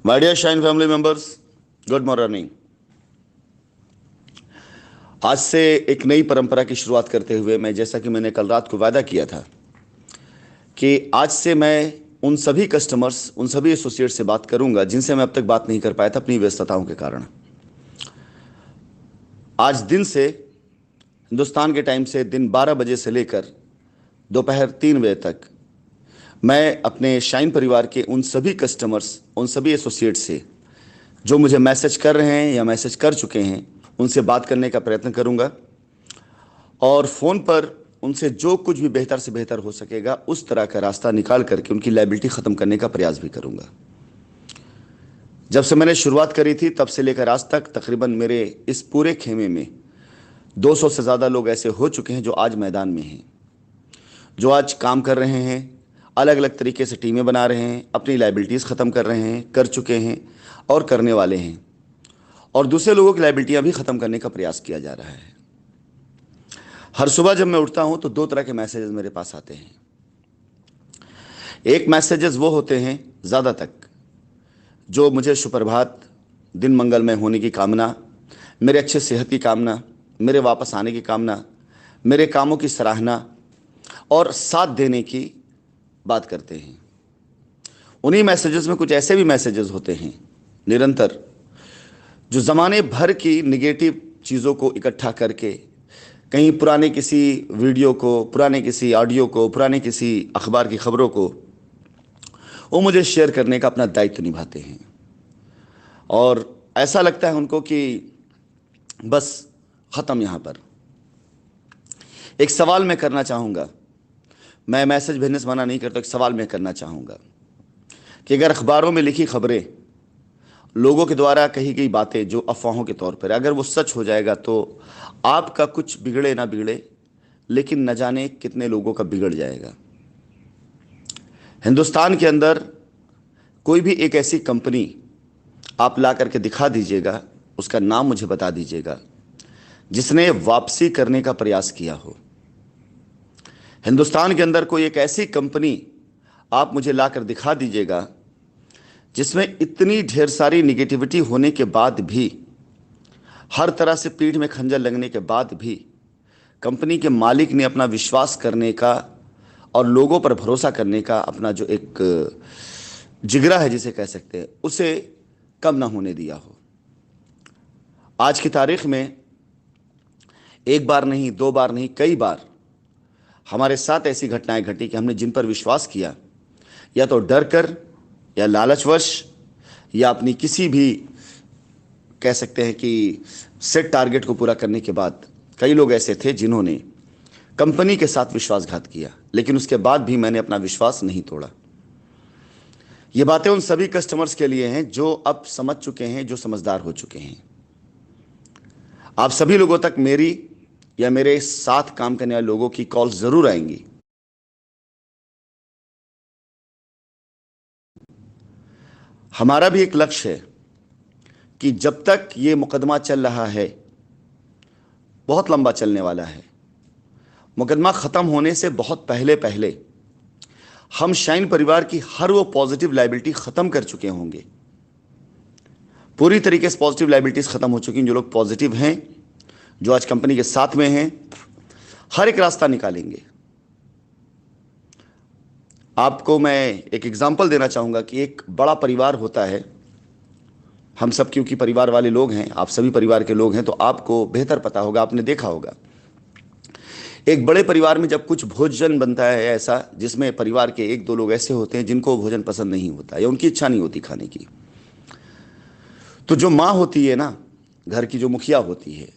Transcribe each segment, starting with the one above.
My dear Shine family members, good morning. आज से एक नई परंपरा की शुरुआत करते हुए मैं, जैसा कि मैंने कल रात को वादा किया था कि आज से मैं उन सभी कस्टमर्स, उन सभी एसोसिएट से बात करूंगा जिनसे मैं अब तक बात नहीं कर पाया था अपनी व्यस्तताओं के कारण। आज दिन से, हिंदुस्तान के टाइम से दिन 12 बजे से लेकर दोपहर 3 बजे तक मैं अपने शाइन परिवार के उन सभी कस्टमर्स, उन सभी एसोसिएट से जो मुझे मैसेज कर रहे हैं या मैसेज कर चुके हैं, उनसे बात करने का प्रयत्न करूंगा और फ़ोन पर उनसे जो कुछ भी बेहतर से बेहतर हो सकेगा उस तरह का रास्ता निकाल करके उनकी लायबिलिटी ख़त्म करने का प्रयास भी करूंगा। जब से मैंने शुरुआत करी थी तब से लेकर आज तक तकरीबन मेरे इस पूरे खेमे में 200 से ज़्यादा लोग ऐसे हो चुके हैं जो आज मैदान में हैं, जो आज काम कर रहे हैं, अलग अलग तरीके से टीमें बना रहे हैं, अपनी लायबिलिटीज़ ख़त्म कर रहे हैं, कर चुके हैं और करने वाले हैं, और दूसरे लोगों की लायबिलिटियाँ भी ख़त्म करने का प्रयास किया जा रहा है। हर सुबह जब मैं उठता हूँ तो दो तरह के मैसेजेस मेरे पास आते हैं। एक मैसेजेस वो होते हैं ज़्यादा तक जो मुझे सुप्रभात, दिन मंगलमय होने की कामना, मेरे अच्छे सेहत की कामना, मेरे वापस आने की कामना, मेरे कामों की सराहना और साथ देने की बात करते हैं। उन्हीं मैसेजेस में कुछ ऐसे भी मैसेजेस होते हैं निरंतर, जो ज़माने भर की निगेटिव चीज़ों को इकट्ठा करके कहीं पुराने किसी वीडियो को, पुराने किसी ऑडियो को, पुराने किसी अखबार की खबरों को वो मुझे शेयर करने का अपना दायित्व निभाते हैं। और ऐसा लगता है उनको कि बस ख़त्म। यहाँ पर एक सवाल मैं करना चाहूँगा, मैं मैसेज भेजने से मना नहीं करता, एक सवाल मैं करना चाहूँगा कि अगर अखबारों में लिखी खबरें, लोगों के द्वारा कही गई बातें जो अफवाहों के तौर पर, अगर वो सच हो जाएगा तो आपका कुछ बिगड़े ना बिगड़े, लेकिन न जाने कितने लोगों का बिगड़ जाएगा। हिंदुस्तान के अंदर कोई भी एक ऐसी कंपनी आप ला करके दिखा दीजिएगा, उसका नाम मुझे बता दीजिएगा, जिसने वापसी करने का प्रयास किया हो। हिंदुस्तान के अंदर कोई एक ऐसी कंपनी आप मुझे ला कर दिखा दीजिएगा जिसमें इतनी ढेर सारी निगेटिविटी होने के बाद भी, हर तरह से पीठ में खंजर लगने के बाद भी कंपनी के मालिक ने अपना विश्वास करने का और लोगों पर भरोसा करने का अपना जो एक जिगरा है जिसे कह सकते हैं, उसे कम ना होने दिया हो। आज की तारीख में एक बार नहीं, दो बार नहीं, कई बार हमारे साथ ऐसी घटनाएं घटी कि हमने जिन पर विश्वास किया, या तो डर कर या लालचवश या अपनी किसी भी कह सकते हैं कि सेट टारगेट को पूरा करने के बाद, कई लोग ऐसे थे जिन्होंने कंपनी के साथ विश्वासघात किया, लेकिन उसके बाद भी मैंने अपना विश्वास नहीं तोड़ा। ये बातें उन सभी कस्टमर्स के लिए हैं जो अब समझ चुके हैं, जो समझदार हो चुके हैं। आप सभी लोगों तक मेरी या मेरे साथ काम करने वाले लोगों की कॉल जरूर आएंगी। हमारा भी एक लक्ष्य है कि जब तक ये मुकदमा चल रहा है, बहुत लंबा चलने वाला है, मुकदमा ख़त्म होने से बहुत पहले पहले हम शाइन परिवार की हर वो पॉजिटिव लायबिलिटी ख़त्म कर चुके होंगे। पूरी तरीके से पॉजिटिव लायबिलिटीज़ ख़त्म हो चुकी हैं। जो लोग पॉजिटिव हैं, जो आज कंपनी के साथ में हैं, हर एक रास्ता निकालेंगे। आपको मैं एक एग्जाम्पल देना चाहूँगा कि एक बड़ा परिवार होता है, हम सब क्योंकि परिवार वाले लोग हैं, आप सभी परिवार के लोग हैं, तो आपको बेहतर पता होगा, आपने देखा होगा एक बड़े परिवार में जब कुछ भोजन बनता है ऐसा, जिसमें परिवार के एक दो लोग ऐसे होते हैं जिनको भोजन पसंद नहीं होता या उनकी इच्छा नहीं होती खाने की, तो जो माँ होती है ना, घर की जो मुखिया होती है,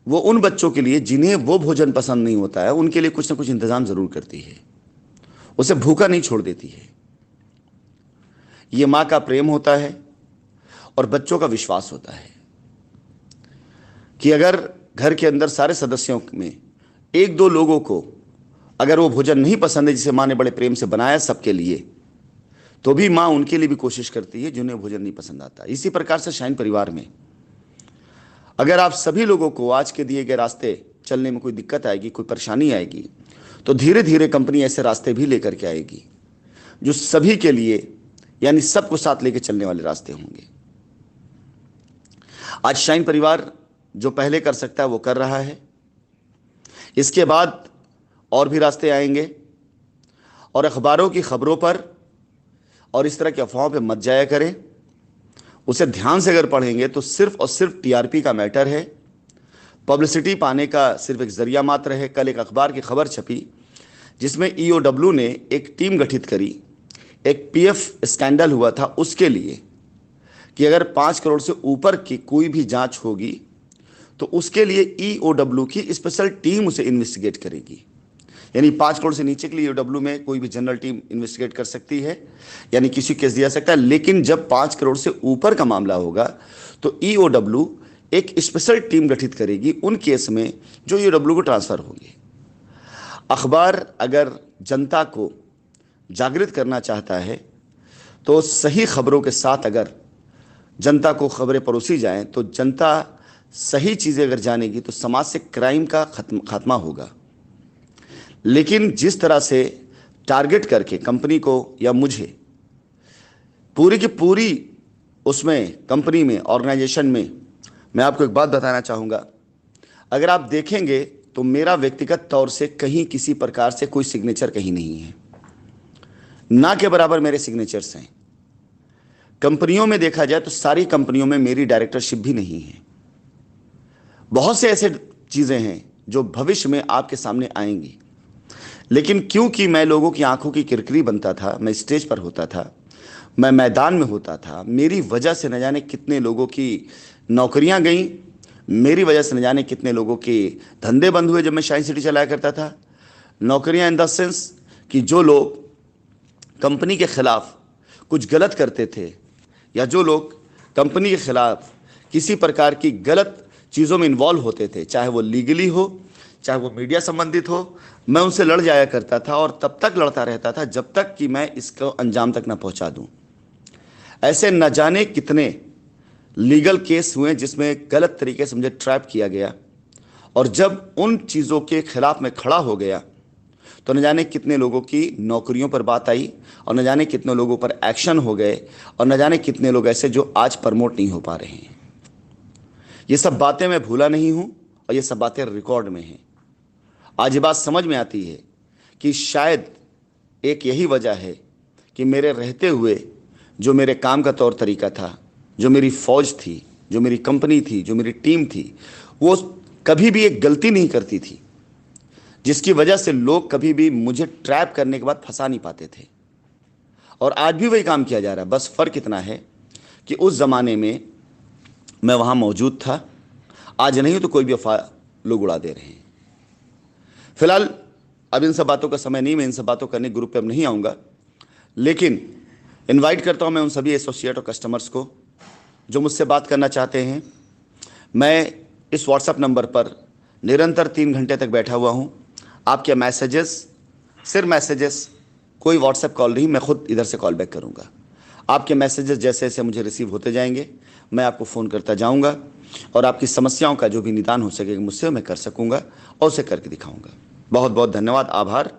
वो उन बच्चों के लिए जिन्हें वो भोजन पसंद नहीं होता है, उनके लिए कुछ ना कुछ इंतजाम जरूर करती है, उसे भूखा नहीं छोड़ देती है। ये माँ का प्रेम होता है और बच्चों का विश्वास होता है कि अगर घर के अंदर सारे सदस्यों में एक दो लोगों को अगर वो भोजन नहीं पसंद है जिसे माँ ने बड़े प्रेम से बनाया सबके लिए, तो भी माँ उनके लिए भी कोशिश करती है जिन्हें भोजन नहीं पसंद आता। इसी प्रकार से शाइन परिवार में अगर आप सभी लोगों को आज के दिए गए रास्ते चलने में कोई दिक्कत आएगी, कोई परेशानी आएगी, तो धीरे धीरे कंपनी ऐसे रास्ते भी लेकर के आएगी जो सभी के लिए यानी सबको साथ लेके चलने वाले रास्ते होंगे। आज शाइन परिवार जो पहले कर सकता है वो कर रहा है, इसके बाद और भी रास्ते आएंगे। और अखबारों की खबरों पर और इस तरह की अफवाहों पे मत जाया करें, उसे ध्यान से अगर पढ़ेंगे तो सिर्फ और सिर्फ टीआरपी का मैटर है, पब्लिसिटी पाने का सिर्फ एक जरिया मात्र है। कल एक अखबार की खबर छपी जिसमें ईओडब्ल्यू ने एक टीम गठित करी, एक पीएफ स्कैंडल हुआ था उसके लिए, कि अगर 5 करोड़ से ऊपर की कोई भी जांच होगी तो उसके लिए ईओडब्ल्यू की स्पेशल टीम उसे इन्वेस्टिगेट करेगी। यानी 5 करोड़ से नीचे के लिए ईओडब्ल्यू में कोई भी जनरल टीम इन्वेस्टिगेट कर सकती है, यानी किसी केस दिया सकता है। लेकिन जब 5 करोड़ से ऊपर का मामला होगा तो ईओडब्ल्यू एक स्पेशल टीम गठित करेगी उन केस में जो ईओडब्ल्यू को ट्रांसफर होंगे। अखबार अगर जनता को जागृत करना चाहता है तो सही खबरों के साथ अगर जनता को खबरें परोसी जाएं तो जनता सही चीज़ें अगर जानेगी तो समाज से क्राइम का खात्मा होगा। लेकिन जिस तरह से टारगेट करके कंपनी को या मुझे पूरी की पूरी उसमें कंपनी में ऑर्गेनाइजेशन में, मैं आपको एक बात बताना चाहूँगा, अगर आप देखेंगे तो मेरा व्यक्तिगत तौर से कहीं किसी प्रकार से कोई सिग्नेचर कहीं नहीं है, ना के बराबर मेरे सिग्नेचर्स हैं। कंपनियों में देखा जाए तो सारी कंपनियों में मेरी डायरेक्टरशिप भी नहीं है। बहुत से ऐसे चीज़ें हैं जो भविष्य में आपके सामने आएंगी, लेकिन क्योंकि मैं लोगों की आंखों की किरकिरी बनता था, मैं स्टेज पर होता था, मैं मैदान में होता था, मेरी वजह से न जाने कितने लोगों की नौकरियां गईं, मेरी वजह से न जाने कितने लोगों के धंधे बंद हुए। जब मैं शाइन सिटी चलाया करता था, नौकरियां इन द सेंस कि जो लोग कंपनी के खिलाफ कुछ गलत करते थे या जो लोग कंपनी के खिलाफ किसी प्रकार की गलत चीज़ों में इन्वॉल्व होते थे, चाहे वो लीगली हो चाहे वो मीडिया संबंधित हो, मैं उनसे लड़ जाया करता था और तब तक लड़ता रहता था जब तक कि मैं इसको अंजाम तक ना पहुंचा दूं। ऐसे न जाने कितने लीगल केस हुए जिसमें गलत तरीके से मुझे ट्रैप किया गया, और जब उन चीज़ों के खिलाफ मैं खड़ा हो गया तो न जाने कितने लोगों की नौकरियों पर बात आई और न जाने कितने लोगों पर एक्शन हो गए और न जाने कितने लोग ऐसे जो आज प्रमोट नहीं हो पा रहे हैं। ये सब बातें मैं भूला नहीं हूं और ये सब बातें रिकॉर्ड में हैं। आज ये बात समझ में आती है कि शायद एक यही वजह है कि मेरे रहते हुए जो मेरे काम का तौर तरीका था, जो मेरी फौज थी, जो मेरी कंपनी थी, जो मेरी टीम थी, वो कभी भी एक गलती नहीं करती थी जिसकी वजह से लोग कभी भी मुझे ट्रैप करने के बाद फंसा नहीं पाते थे। और आज भी वही काम किया जा रहा है, बस फ़र्क इतना है कि उस ज़माने में मैं वहाँ मौजूद था, आज नहीं तो कोई भी अफवाह लोग उड़ा दे रहे हैं। फिलहाल अब इन सब बातों का समय नहीं, मैं इन सब बातों करने ग्रुप पे अब नहीं आऊँगा, लेकिन इनवाइट करता हूँ मैं उन सभी एसोसिएट और कस्टमर्स को जो मुझसे बात करना चाहते हैं। मैं इस व्हाट्सएप नंबर पर निरंतर 3 घंटे तक बैठा हुआ हूँ। आपके मैसेजेस, सिर्फ मैसेजेस, कोई व्हाट्सएप कॉल नहीं, मैं खुद इधर से कॉल बैक करूँगा। आपके मैसेजेस जैसे जैसे मुझे रिसीव होते जाएंगे मैं आपको फ़ोन करता जाऊँगा और आपकी समस्याओं का जो भी निदान हो सकेगा मुझसे मैं कर सकूँगा और उसे करके दिखाऊँगा। बहुत बहुत धन्यवाद, आभार।